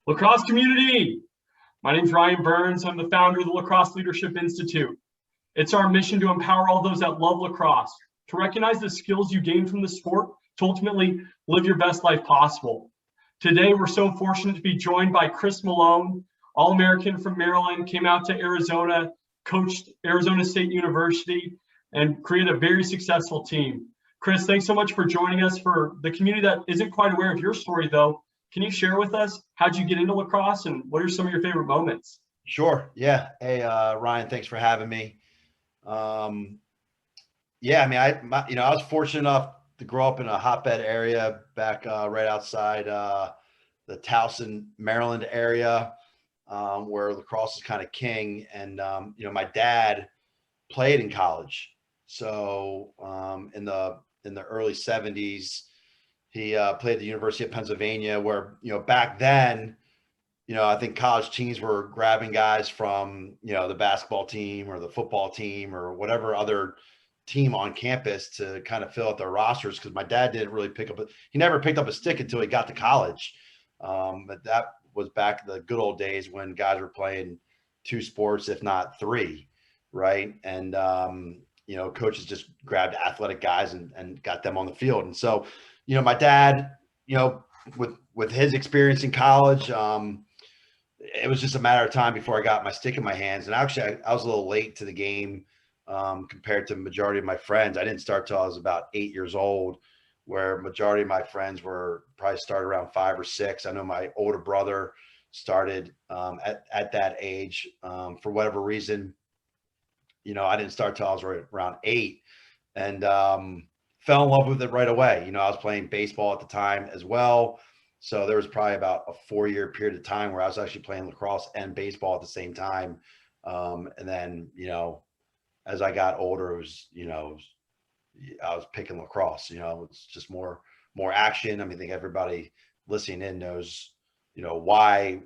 Lacrosse community, my name's Ryan Berns. I'm the founder of the Lacrosse Leadership Institute. It's our mission to empower all those that love lacrosse, to recognize the skills you gain from the sport, to ultimately live your best life possible. Today, we're so fortunate to be joined by Chris Malone, All-American from Maryland, came out to Arizona, coached Arizona State University, and created a very successful team. Chris, thanks so much for joining us. For the community that isn't quite aware of your story, though, can you share with us how'd you get into lacrosse and what are some of your favorite moments? Sure. Yeah. Hey, Ryan, thanks for having me. Yeah, I mean, I was fortunate enough to grow up in a hotbed area back right outside the Towson, Maryland area, where lacrosse is kind of king. And my dad played in college, so in the early '70s, he played at the University of Pennsylvania, where back then, I think college teams were grabbing guys from, the basketball team or the football team or whatever other team on campus to kind of fill out their rosters. Cause my dad didn't really he never picked up a stick until he got to college. But that was back in the good old days when guys were playing two sports, if not three. Right. And, coaches just grabbed athletic guys and got them on the field. And so, my dad, with his experience in college, it was just a matter of time before I got my stick in my hands. And actually, I was a little late to the game compared to the majority of my friends. I didn't start till I was about 8 years old, where majority of my friends were probably started around 5 or 6. I know my older brother started at that age. For whatever reason, I didn't start till I was right around 8, and fell in love with it right away. I was playing baseball at the time as well. So there was probably about a 4-year period of time where I was actually playing lacrosse and baseball at the same time. And then, as I got older, it was, I was picking lacrosse. It's just more action. I mean, I think everybody listening in knows, why,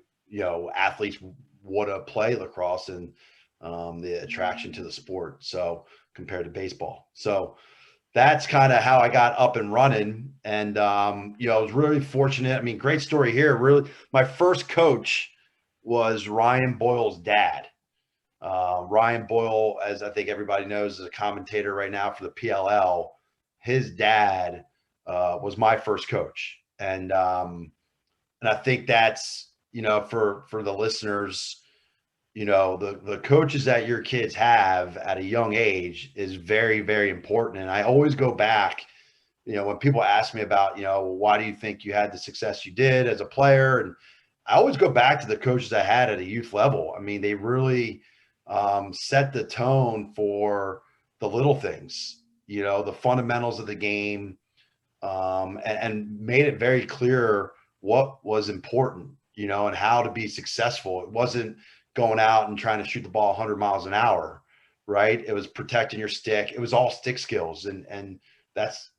athletes would have played lacrosse and the attraction to the sport. So compared to baseball. So that's kind of how I got up and running. And, I was really fortunate. I mean, great story here. Really, my first coach was Ryan Boyle's dad. Ryan Boyle, as I think everybody knows, is a commentator right now for the PLL. His dad was my first coach. And I think that's, for the listeners, the coaches that your kids have at a young age is very, very important. And I always go back, when people ask me about, why do you think you had the success you did as a player? And I always go back to the coaches I had at a youth level. I mean, they really set the tone for the little things, the fundamentals of the game, and made it very clear what was important, and how to be successful. It wasn't going out and trying to shoot the ball 100 miles an hour, right? It was protecting your stick. It was all stick skills. And that's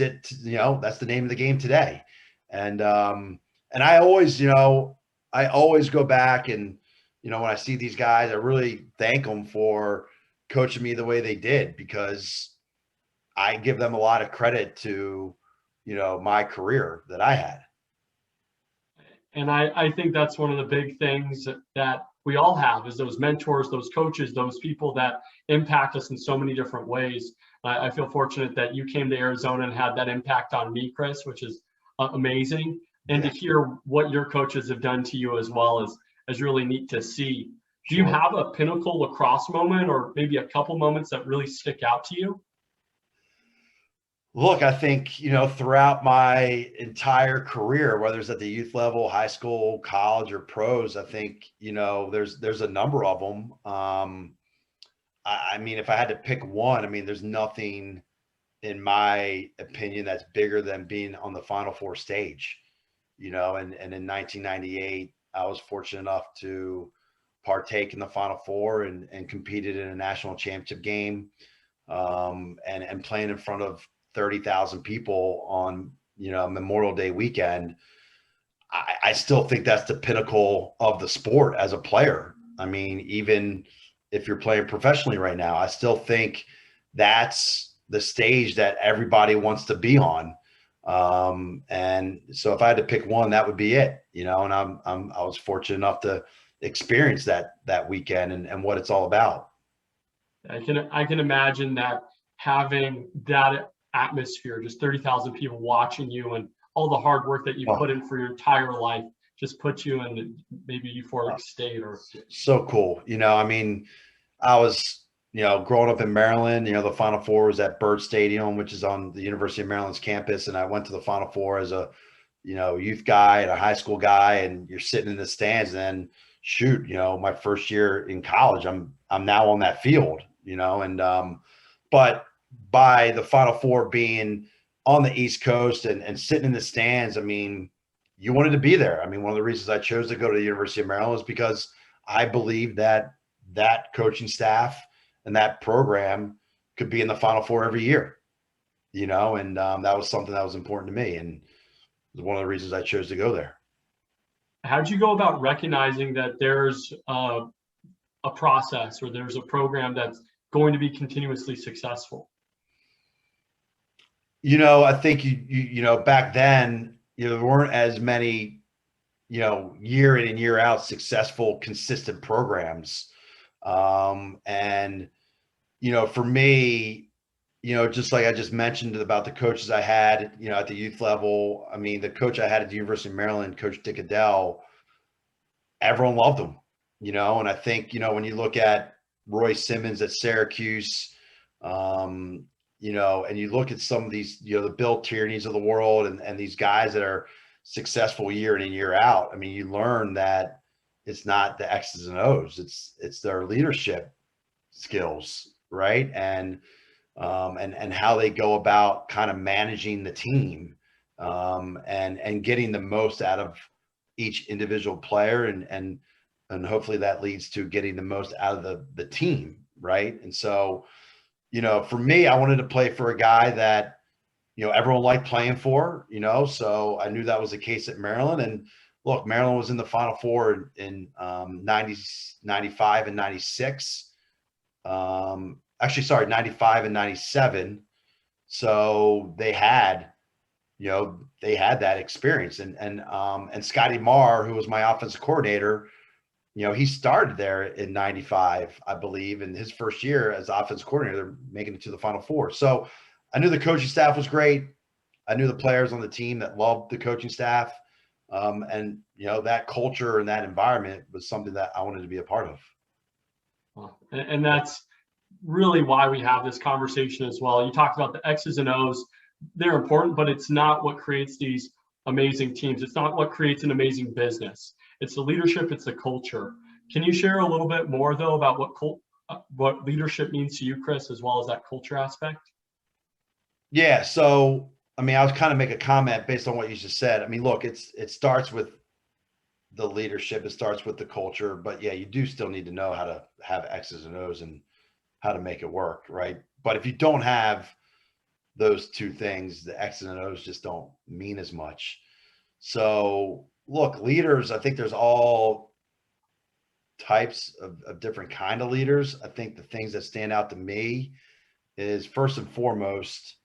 it. That's the name of the game today. And I always, I always go back and, when I see these guys, I really thank them for coaching me the way they did, because I give them a lot of credit to, my career that I had. And I think that's one of the big things that we all have is those mentors, those coaches, those people that impact us in so many different ways. I feel fortunate that you came to Arizona and had that impact on me, Chris, which is amazing. And to hear what your coaches have done to you as well is really neat to see. Do you have a Pinnacle lacrosse moment or maybe a couple moments that really stick out to you? Look, I think, throughout my entire career, whether it's at the youth level, high school, college, or pros, I think, there's a number of them. I mean, if I had to pick one, I mean, there's nothing, in my opinion, that's bigger than being on the Final Four stage, and in 1998, I was fortunate enough to partake in the Final Four and competed in a national championship game, and playing in front of 30,000 people on, Memorial Day weekend. I still think that's the pinnacle of the sport as a player. I mean, even if you're playing professionally right now, I still think that's the stage that everybody wants to be on. And so if I had to pick one, that would be it, you know, and I was fortunate enough to experience that weekend and what it's all about. I can imagine that having that atmosphere, just 30,000 people watching you and all the hard work that you Oh, put in for your entire life just puts you in maybe euphoric state or so cool. You know, I mean, I was, you know, growing up in Maryland, you know, the Final Four was at Byrd Stadium, which is on the University of Maryland's campus. And I went to the Final Four as a, you know, youth guy and a high school guy, and you're sitting in the stands. And then shoot, you know, my first year in college, I'm now on that field, you know, and but by the Final Four being on the East Coast and sitting in the stands, I mean, you wanted to be there. I mean, one of the reasons I chose to go to the University of Maryland was because I believe that that coaching staff and that program could be in the Final Four every year, you know, and that was something that was important to me, and it was one of the reasons I chose to go there. how do you go about recognizing that there's a process or there's a program that's going to be continuously successful? You know, I think you know, back then, you know, there weren't as many, you know, year in and year out successful, consistent programs. And, you know, for me, you know, just like I just mentioned about the coaches I had, you know, at the youth level, I mean, the coach I had at the University of Maryland, Coach Dick Adele, everyone loved him, you know, and I think, you know, when you look at Roy Simmons at Syracuse, um, you know, and you look at some of these, you know, the Bill Tierneys of the world and these guys that are successful year in and year out. I mean, you learn that it's not the X's and O's, it's their leadership skills, right? And how they go about kind of managing the team, and getting the most out of each individual player, and hopefully that leads to getting the most out of the team, right? And so, you know, for me, I wanted to play for a guy that, you know, everyone liked playing for, you know, so I knew that was the case at Maryland. And look, Maryland was in the Final Four in 90, 95 and 96. Actually, sorry, 95 and 97. So they had, you know, they had that experience. And Scotty Marr, who was my offensive coordinator, you know, he started there in 95, I believe, in his first year as offensive coordinator, they're making it to the Final Four. So I knew the coaching staff was great. I knew the players on the team that loved the coaching staff. And, you know, that culture and that environment was something that I wanted to be a part of. And that's really why we have this conversation as well. You talked about the X's and O's. They're important, but it's not what creates these amazing teams. It's not what creates an amazing business. It's the leadership, it's the culture. Can you share a little bit more though about what leadership means to you, Chris, as well as that culture aspect? Yeah. So, I mean, I was kind of make a comment based on what you just said. I mean, look, it starts with the leadership, it starts with the culture, but yeah, you do still need to know how to have X's and O's and how to make it work, right? But if you don't have those two things, the X's and O's just don't mean as much. So look, leaders, I think there's all types of different kind of leaders. I think the things that stand out to me is first and foremost,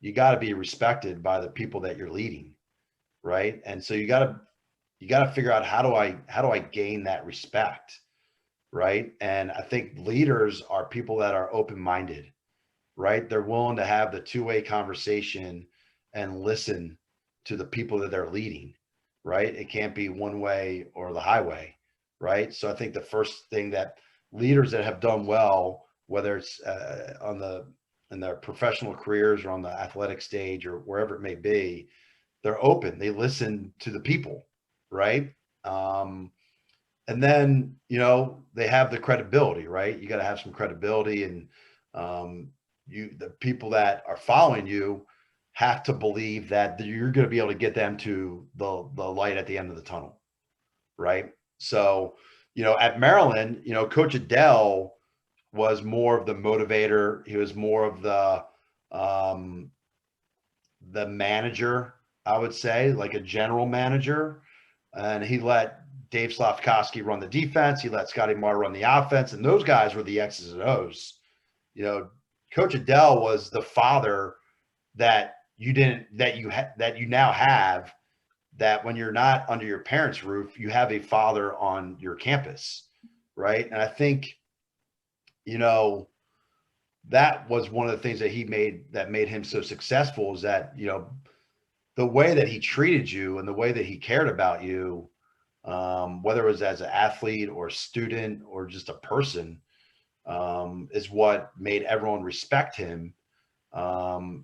you got to be respected by the people that you're leading, right? And so you got to figure out how do I gain that respect, right? And I think leaders are people that are open-minded, right? They're willing to have the two-way conversation and listen to the people that they're leading, right? It can't be one way or the highway, right? So I think the first thing that leaders that have done well, whether it's in their professional careers or on the athletic stage or wherever it may be, they're open. They listen to the people, right? And then, you know, they have the credibility, right? You got to have some credibility, and the people that are following you have to believe that you're going to be able to get them to the light at the end of the tunnel, right? So, you know, at Maryland, you know, Coach Adele was more of the motivator. He was more of the manager, I would say, like a general manager, and he let Dave Slavkowski run the defense. He let Scotty Marr run the offense, and those guys were the X's and O's. You know, Coach Adele was the father that that you now have, that when you're not under your parents' roof, you have a father on your campus, right? And I think, that was one of the things that made him so successful, is that, the way that he treated you and the way that he cared about you, whether it was as an athlete or a student or just a person, is what made everyone respect him. And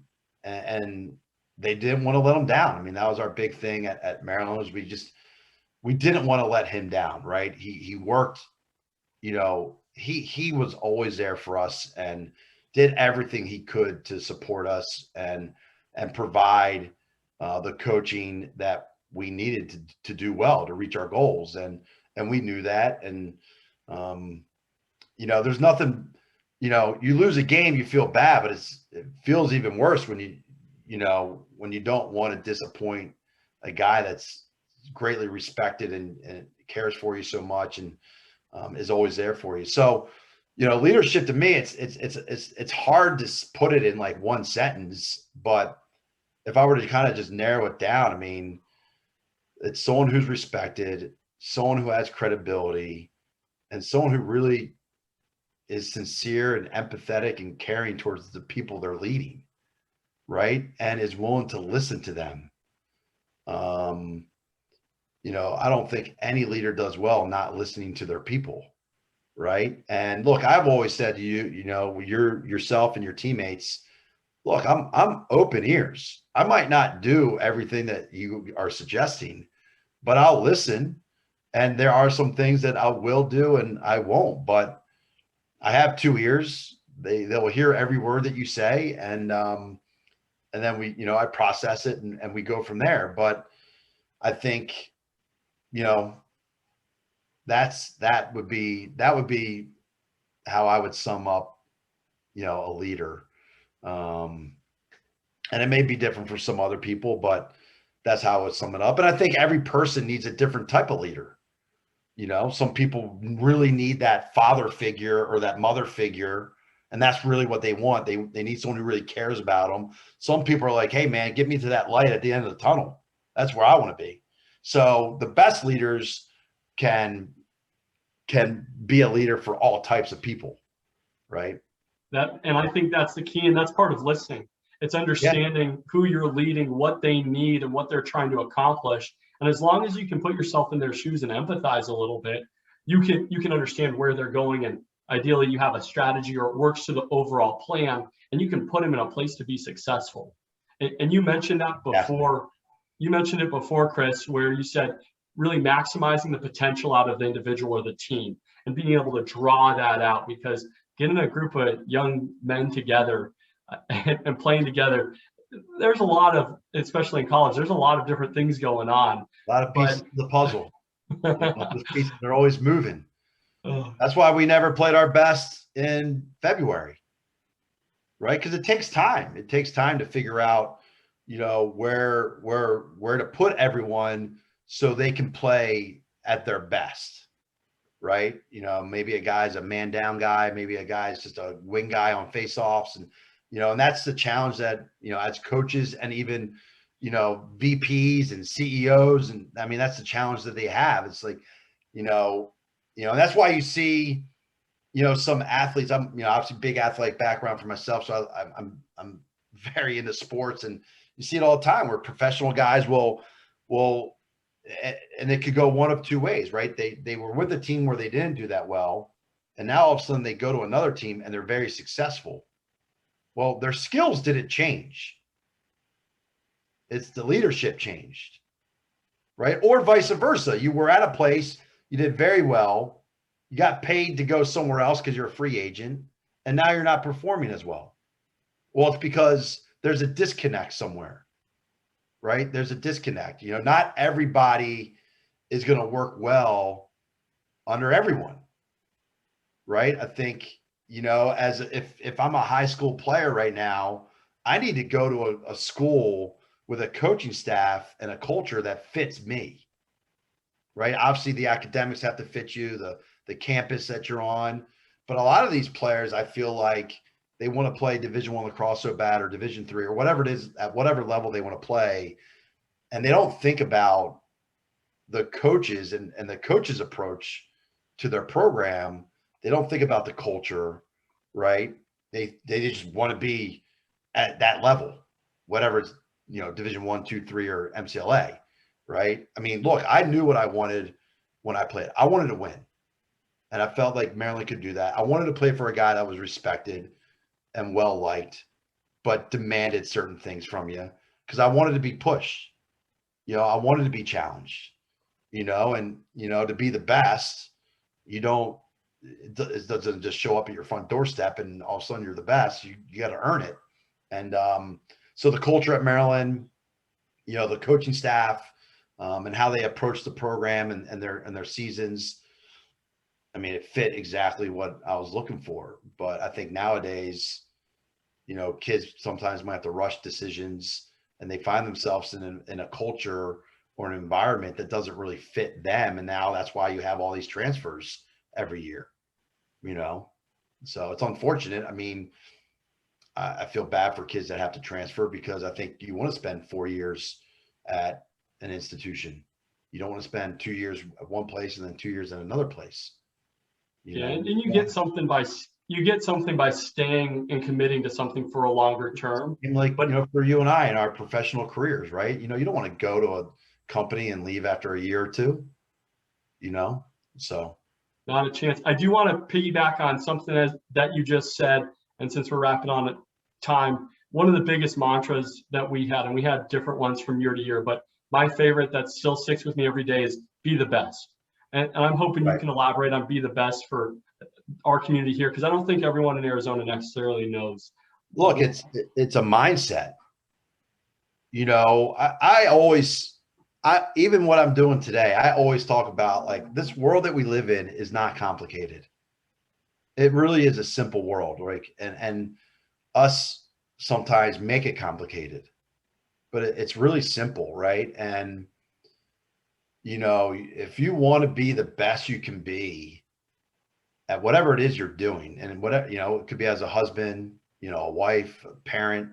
they didn't want to let him down. I mean, that was our big thing at Maryland, was we didn't want to let him down, right? He worked, he was always there for us and did everything he could to support us and provide the coaching that we needed to do well to reach our goals. And we knew that. And, there's nothing, you lose a game, you feel bad, but it feels even worse when when you don't want to disappoint a guy that's greatly respected and cares for you so much and is always there for you. So, leadership to me, it's hard to put it in like one sentence, but if I were to kind of just narrow it down, I mean, it's someone who's respected, someone who has credibility, and someone who really is sincere and empathetic and caring towards the people they're leading, right? And is willing to listen to them. I don't think any leader does well not listening to their people, right? And look, I've always said to you, yourself and your teammates, look, I'm open ears. I might not do everything that you are suggesting, but I'll listen. And there are some things that I will do and I won't, but I have 2 ears. They will hear every word that you say. And then I process it and we go from there. But I think, that would be how I would sum up, a leader. And it may be different for some other people, but that's how I would sum it up. And I think every person needs a different type of leader. Some people really need that father figure or that mother figure, and that's really what they want. They need someone who really cares about them. Some people are like, hey man, get me to that light at the end of the tunnel. That's where I want to be. So the best leaders can be a leader for all types of people, right? And I think that's the key, and that's part of listening. It's understanding who you're leading, what they need, and what they're trying to accomplish. And as long as you can put yourself in their shoes and empathize a little bit, you can understand where they're going. And ideally, you have a strategy, or it works to the overall plan, and you can put them in a place to be successful. And you mentioned that before. You mentioned it before, Chris, where you said really maximizing the potential out of the individual or the team and being able to draw that out, because getting a group of young men together and playing together, there's a lot of, especially in college, there's a lot of different things going on. A lot of pieces of the puzzle. Those pieces are always moving. That's why we never played our best in February, right? Because it takes time. It takes time to figure out, where to put everyone so they can play at their best, right? Maybe a guy's a man down guy, maybe a guy's just a wing guy on face-offs, and and that's the challenge that as coaches and even VPs and CEOs, and I mean that's the challenge that they have. It's like and that's why you see some athletes. I'm obviously big athletic background for myself, so I'm very into sports, and you see it all the time where professional guys will and it could go one of two ways, right? They were with a team where they didn't do that well, and now all of a sudden they go to another team and they're very successful. Well, their skills didn't change. It's the leadership changed, right? Or vice versa. You were at a place, you did very well, you got paid to go somewhere else because you're a free agent, and now you're not performing as well. Well, it's because there's a disconnect somewhere, right? There's a disconnect. Not everybody is going to work well under everyone, right? I think, as if I'm a high school player right now, I need to go to a school with a coaching staff and a culture that fits me, right? Obviously, the academics have to fit you, the campus that you're on. But a lot of these players, I feel like, they want to play Division I lacrosse so bad, or Division III, or whatever it is, at whatever level they want to play. And they don't think about the coaches and the coaches' approach to their program. They don't think about the culture, right? They just want to be at that level, whatever it's, Division I, II, III, or MCLA, right? I mean, look, I knew what I wanted when I played. I wanted to win. And I felt like Maryland could do that. I wanted to play for a guy that was respected and well liked, but demanded certain things from you, because I wanted to be pushed. I wanted to be challenged, and, to be the best, it doesn't just show up at your front doorstep and all of a sudden you're the best. You got to earn it. And so the culture at Maryland, the coaching staff, and how they approach the program and their seasons, I mean, it fit exactly what I was looking for. But I think nowadays, kids sometimes might have to rush decisions, and they find themselves in a culture or an environment that doesn't really fit them. And now that's why you have all these transfers every year, so it's unfortunate. I mean, I feel bad for kids that have to transfer, because I think you want to spend 4 years at an institution. You don't want to spend 2 years at one place and then 2 years in another place. And you get something by staying and committing to something for a longer term. And like, for you and I in our professional careers, right? You don't want to go to a company and leave after a year or two, so. Not a chance. I do want to piggyback on something that you just said. And since we're wrapping on time, one of the biggest mantras that we had, and we had different ones from year to year, but my favorite that still sticks with me every day is be the best. And I'm hoping you can elaborate on be the best for our community here, because I don't think everyone in Arizona necessarily knows. Look, it's a mindset. I always, even what I'm doing today, I always talk about, like, this world that we live in is not complicated. It really is a simple world, right? And us sometimes make it complicated, but it's really simple, right? And if you want to be the best you can be at whatever it is you're doing, and whatever, it could be as a husband, a wife, a parent,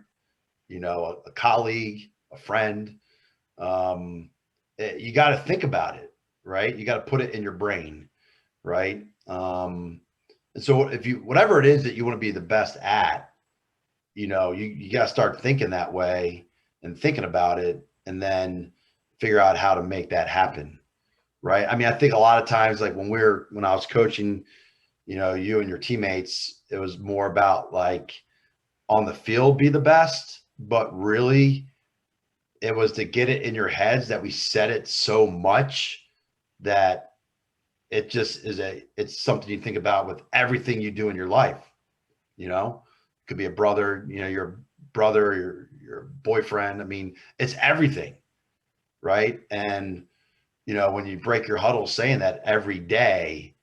a colleague, a friend, you got to think about it, right? You got to put it in your brain, right? And so whatever it is that you want to be the best at, you got to start thinking that way and thinking about it, and then figure out how to make that happen, right? I mean, I think a lot of times, like when I was coaching, you and your teammates, it was more about, like, on the field be the best, but really it was to get it in your heads that we said it so much that it just it's something you think about with everything you do in your life. It could be a brother, your brother, your boyfriend. I mean, it's everything, right? And when you break your huddle saying that every day,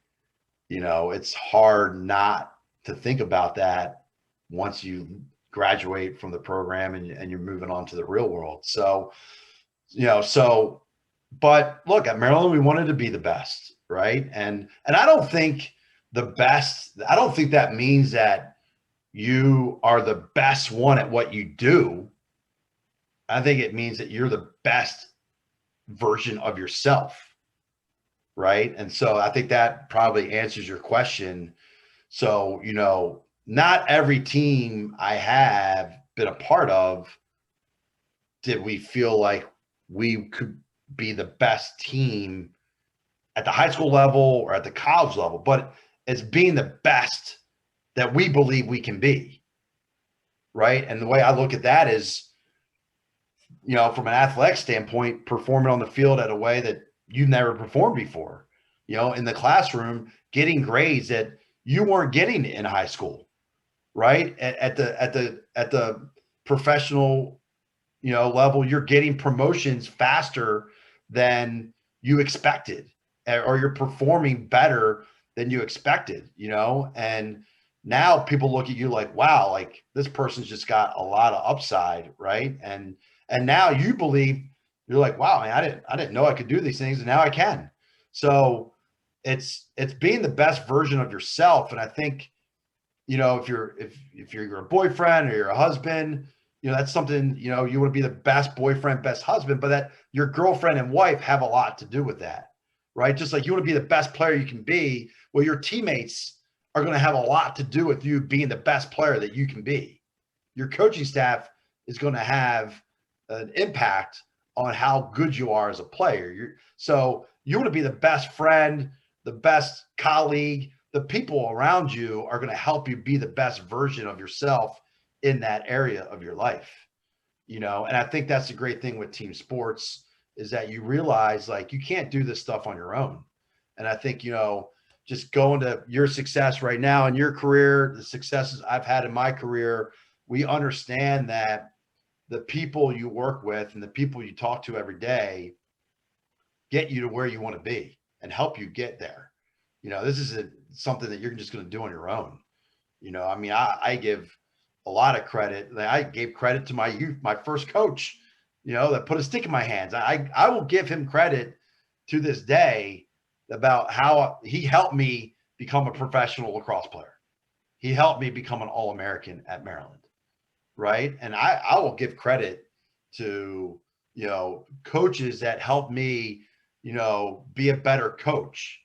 it's hard not to think about that once you graduate from the program and you're moving on to the real world. So, but look, at Maryland, we wanted to be the best, right? And I don't think I don't think that means that you are the best one at what you do. I think it means that you're the best version of yourself, right? And so I think that probably answers your question. So, not every team I have been a part of did we feel like we could be the best team at the high school level or at the college level, but it's being the best that we believe we can be, right? And the way I look at that is, from an athletic standpoint, performing on the field at a way that you've never performed before, in the classroom, getting grades that you weren't getting in high school, right? At the professional, level, you're getting promotions faster than you expected, or you're performing better than you expected, and now people look at you like, wow, like this person's just got a lot of upside, right? And now you believe, you're like, wow, man, I didn't know I could do these things, and now I can. So it's being the best version of yourself. And I think, you know, if you're your boyfriend or your husband, you know, that's something, you know, you want to be the best boyfriend, best husband, but that your girlfriend and wife have a lot to do with that, right? Just like you want to be the best player you can be, well, your teammates are going to have a lot to do with you being the best player that you can be. Your coaching staff is going to have an impact on how good you are as a player. So you want to be the best friend, the best colleague. The people around you are going to help you be the best version of yourself in that area of your life, you know? And I think that's the great thing with team sports is that you realize like you can't do this stuff on your own. And I think, you know, just going to your success right now in your career, the successes I've had in my career, we understand that the people you work with and the people you talk to every day get you to where you want to be and help you get there. You know, this isn't something that you're just going to do on your own. You know, I mean, I give a lot of credit. I gave credit to my youth, my first coach, you know, that put a stick in my hands. I will give him credit to this day about how he helped me become a professional lacrosse player. He helped me become an All-American at Maryland, right? And I will give credit to, you know, coaches that helped me, you know, be a better coach,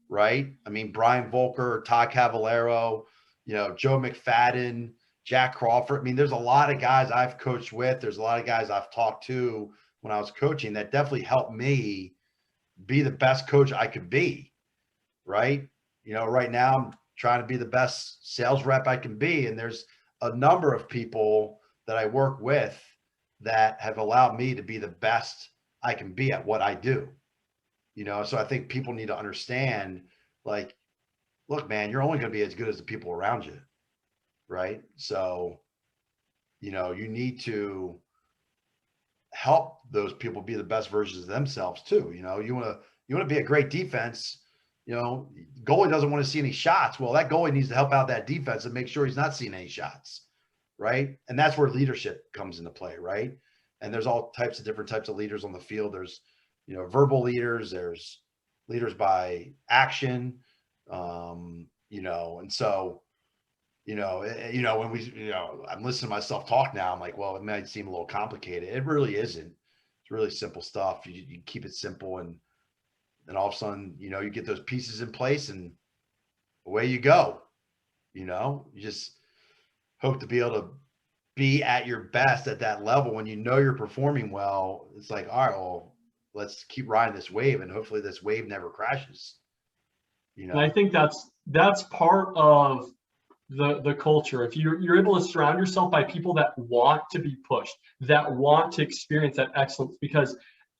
right? I mean, Brian Volker, Todd Cavallero, you know, Joe McFadden, Jack Crawford. I mean, there's a lot of guys I've coached with. There's a lot of guys I've talked to when I was coaching that definitely helped me be the best coach I could be, right? You know, right now I'm trying to be the best sales rep I can be. And there's a number of people that I work with that have allowed me to be the best I can be at what I do. You know, so I think people need to understand, like, look, man, you're only going to be as good as the people around you, right? So, you know, you need to help those people be the best versions of themselves too. You know, you want to be a great defense. You know, goalie doesn't want to see any shots. Well, that goalie needs to help out that defense and make sure he's not seeing any shots, right? And that's where leadership comes into play, right? And there's all types of different types of leaders on the field. There's, you know, verbal leaders. There's leaders by action. You know, and so, you know, when we, you know, I'm listening to myself talk now, I'm like, well, it might seem a little complicated. It really isn't. It's really simple stuff. You keep it simple, and all of a sudden, you know, you get those pieces in place and away you go. You know, you just hope to be able to be at your best at that level. When you know you're performing well, it's like, all right, well, let's keep riding this wave, and hopefully this wave never crashes. You know, And I think that's part of the culture. If you're able to surround yourself by people that want to be pushed, that want to experience that excellence, because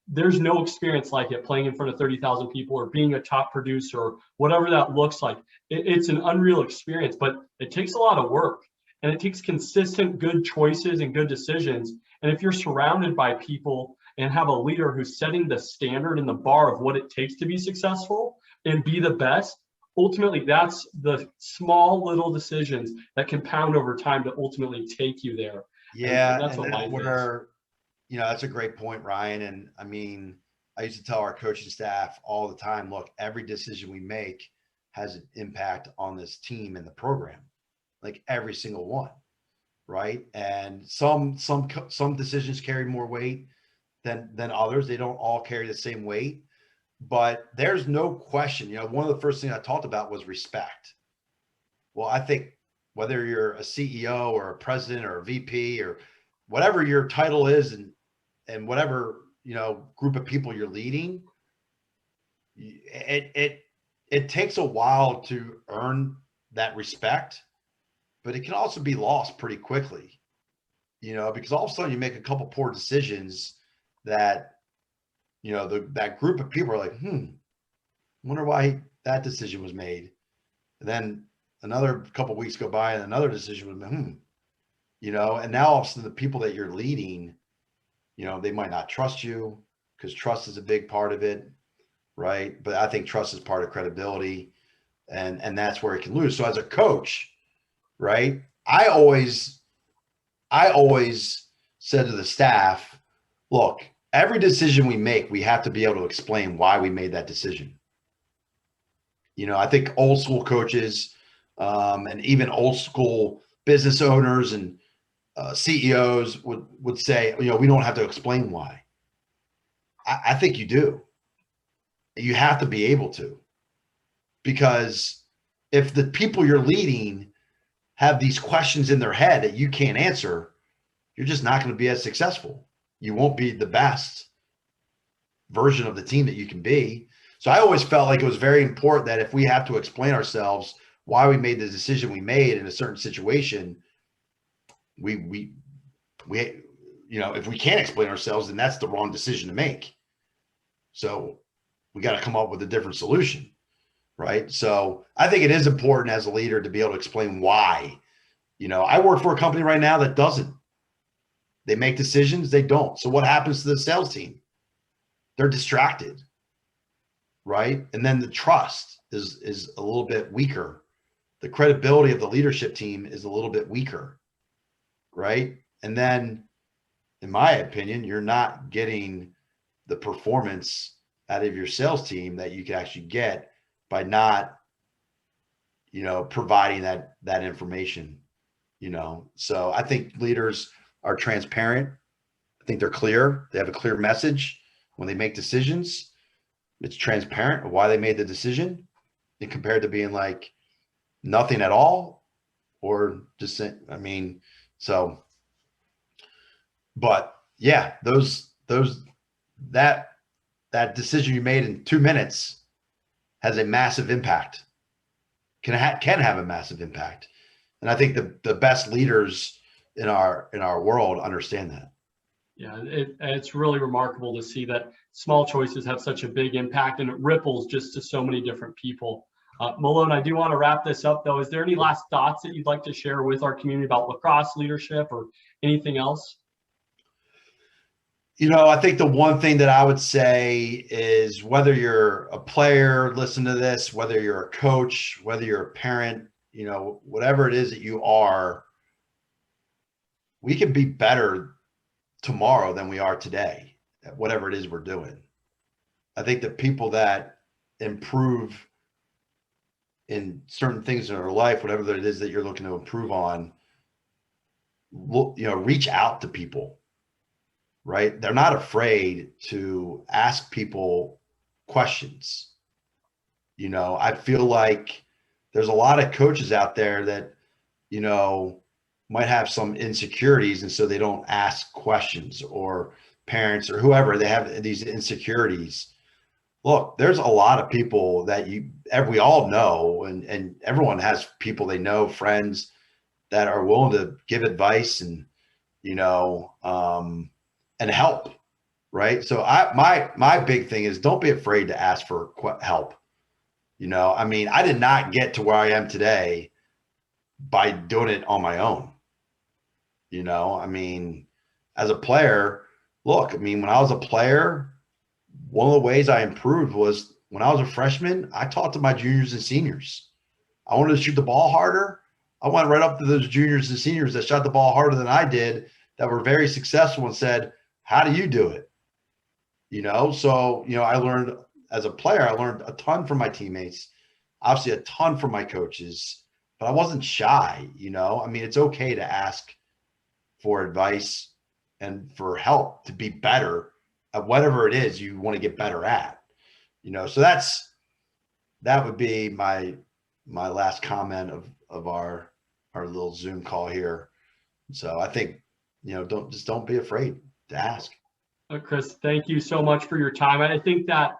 there's no experience like it playing in front of 30,000 people or being a top producer or whatever that looks like. It's an unreal experience, but it takes a lot of work, and it takes consistent good choices and good decisions. And if you're surrounded by people and have a leader who's setting the standard and the bar of what it takes to be successful and be the best, ultimately that's the small little decisions that compound over time to ultimately take you there. yeah, And that's and what that's life is. where, you know, that's a great point, Ryan. And I mean, I used to tell our coaching staff all the time, look, every decision we make has an impact on this team and the program, like every single one, right? And some decisions carry more weight than others. They don't all carry the same weight, but there's no question. You know, one of the first things I talked about was respect. Well, I think whether you're a CEO or a president or a VP or whatever your title is, and whatever, you know, group of people you're leading, it takes a while to earn that respect, but it can also be lost pretty quickly, you know, because all of a sudden you make a couple poor decisions that, you know, that group of people are like, wonder why that decision was made. And then another couple of weeks go by and another decision was made, you know, and now all of a sudden the people that you're leading, you know, they might not trust you, because trust is a big part of it, right? But I think trust is part of credibility, and that's where it can lose. So as a coach, right, I always said to the staff, look, every decision we make, we have to be able to explain why we made that decision. You know, I think old school coaches And even old school business owners and CEOs would say, we don't have to explain why. I think you do. You have to be able to, because if the people you're leading have these questions in their head that you can't answer, you're just not going to be as successful. You won't be the best version of the team that you can be. So I always felt like it was very important that if we have to explain ourselves why we made the decision we made in a certain situation, we if we can't explain ourselves, then that's the wrong decision to make. So we got to come up with a different solution, right? So I think it is important as a leader to be able to explain why. I work for a company right now that doesn't. They make decisions, they don't. So what happens to the sales team? They're distracted, right? And then the trust is a little bit weaker. The credibility of the leadership team is a little bit weaker, right? And then, in my opinion, you're not getting the performance out of your sales team that you can actually get by not, providing that information, So I think leaders are transparent. I think they're clear. They have a clear message when they make decisions. It's transparent of why they made the decision, and compared to being like nothing at all, or just, but yeah, that decision you made in 2 minutes has a massive impact, can have a massive impact. And I think the best leaders in our world understand that. Yeah, it's really remarkable to see that small choices have such a big impact, and it ripples just to so many different people. Malone, I do want to wrap this up, though. Is there any last thoughts that you'd like to share with our community about lacrosse leadership or anything else? I think the one thing that I would say is, whether you're a player, listen to this, whether you're a coach, whether you're a parent, whatever it is that you are, we can be better tomorrow than we are today at whatever it is we're doing. I think the people that improve in certain things in their life, whatever it is that you're looking to improve on, reach out to people, right? They're not afraid to ask people questions. I feel like there's a lot of coaches out there that, might have some insecurities, and so they don't ask questions, or parents or whoever, they have these insecurities. Look, there's a lot of people that we all know, and everyone has people they know, friends that are willing to give advice and, and help, right? So my big thing is, don't be afraid to ask for help. I did not get to where I am today by doing it on my own. As a player, look, when I was a player, one of the ways I improved was, when I was a freshman, I talked to my juniors and seniors. I wanted to shoot the ball harder. I went right up to those juniors and seniors that shot the ball harder than I did, that were very successful, and said, how do you do it? So, I learned as a player, I learned a ton from my teammates, obviously a ton from my coaches, but I wasn't shy. It's okay to ask for advice and for help to be better at whatever it is you want to get better at. So that would be my last comment of our little Zoom call here. So I think, don't be afraid to ask. Chris, thank you so much for your time. I think that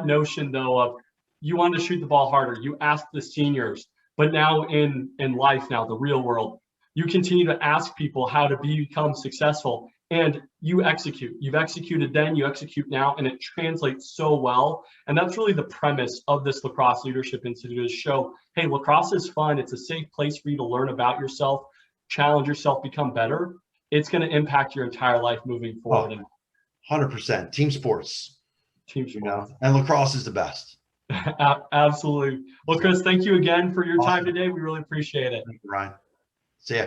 notion, though, of you wanted to shoot the ball harder, you asked the seniors, but now in life, now the real world, you continue to ask people how to become successful, and you execute. You've executed then, you execute now, and it translates so well. And that's really the premise of this Lacrosse Leadership Institute, is show, hey, lacrosse is fun. It's a safe place for you to learn about yourself, challenge yourself, become better. It's going to impact your entire life moving forward. 100%. Team sports. Team sports. And lacrosse is the best. Absolutely. Well, Chris, thank you again for your time today. We really appreciate it. Thank you, Ryan. See ya.